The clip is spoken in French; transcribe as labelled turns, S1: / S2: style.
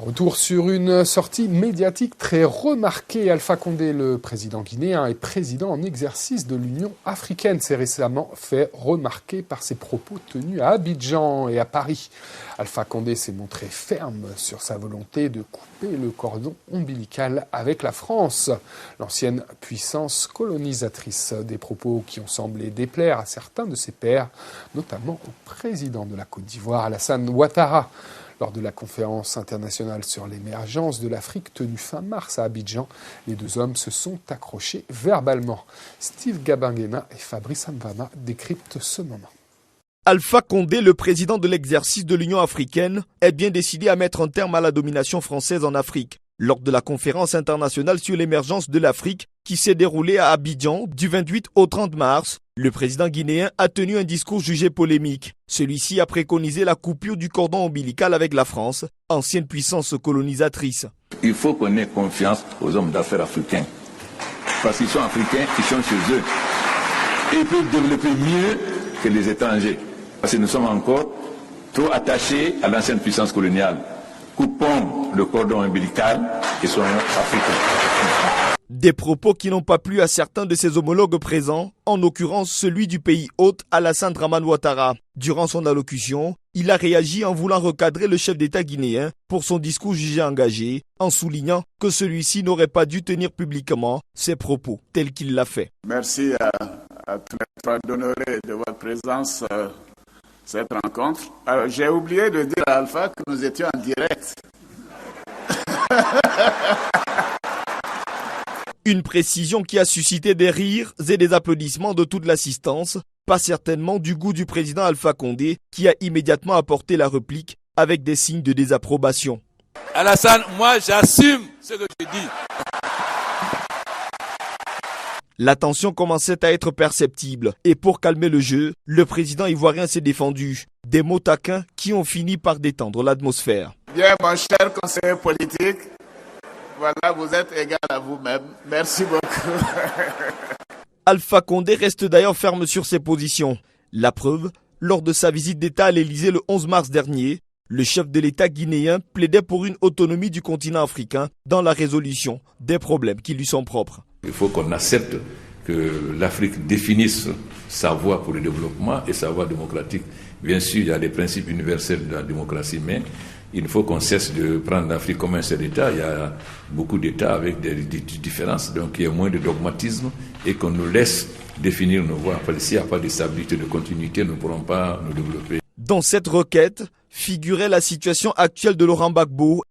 S1: Retour sur une sortie médiatique très remarquée. Alpha Condé, le président guinéen et président en exercice de l'Union africaine, s'est récemment fait remarquer par ses propos tenus à Abidjan et à Paris. Alpha Condé s'est montré ferme sur sa volonté de couper le cordon ombilical avec la France, l'ancienne puissance colonisatrice. Des propos qui ont semblé déplaire à certains de ses pairs, notamment au président de la Côte d'Ivoire, Alassane Ouattara. Lors de la conférence internationale sur l'émergence de l'Afrique tenue fin mars à Abidjan, les deux hommes se sont accrochés verbalement. Steve Gabangena et Fabrice Amvama décryptent ce moment.
S2: Alpha Condé, le président de l'exercice de l'Union africaine, est bien décidé à mettre un terme à la domination française en Afrique. Lors de la conférence internationale sur l'émergence de l'Afrique qui s'est déroulée à Abidjan du 28 au 30 mars, le président guinéen a tenu un discours jugé polémique. Celui-ci a préconisé la coupure du cordon ombilical avec la France, ancienne puissance colonisatrice.
S3: Il faut qu'on ait confiance aux hommes d'affaires africains. Parce qu'ils sont africains, ils sont chez eux. Et ils peuvent développer mieux que les étrangers. Parce que nous sommes encore trop attachés à l'ancienne puissance coloniale. Coupons le cordon ombilical et soyons africains.
S2: Des propos qui n'ont pas plu à certains de ses homologues présents, en l'occurrence celui du pays hôte Alassane Dramane Ouattara. Durant son allocution, il a réagi en voulant recadrer le chef d'État guinéen pour son discours jugé engagé, en soulignant que celui-ci n'aurait pas dû tenir publiquement ses propos tels qu'il l'a fait.
S4: Merci à tous les d'honorer de votre présence cette rencontre. Alors, j'ai oublié de dire à Alpha que nous étions en direct.
S2: Une précision qui a suscité des rires et des applaudissements de toute l'assistance, pas certainement du goût du président Alpha Condé, qui a immédiatement apporté la réplique avec des signes de désapprobation.
S5: Alassane, moi j'assume ce que je dis.
S2: La tension commençait à être perceptible et pour calmer le jeu, le président ivoirien s'est défendu. Des mots taquins qui ont fini par détendre l'atmosphère.
S4: Bien, mon cher conseiller politique, voilà, vous êtes égal à vous-même. Merci beaucoup.
S2: Alpha Condé reste d'ailleurs ferme sur ses positions. La preuve, lors de sa visite d'État à l'Élysée le 11 mars dernier, le chef de l'État guinéen plaidait pour une autonomie du continent africain dans la résolution des problèmes qui lui sont propres.
S3: Il faut qu'on accepte que l'Afrique définisse sa voie pour le développement et sa voie démocratique. Bien sûr, il y a des principes universels de la démocratie, mais il faut qu'on cesse de prendre l'Afrique comme un seul État. Il y a beaucoup d'États avec des différences, donc il y a moins de dogmatisme et qu'on nous laisse définir nos voies. S'il n'y a pas de stabilité, de continuité, nous ne pourrons pas nous développer.
S2: Dans cette requête figurait la situation actuelle de Laurent Gbagbo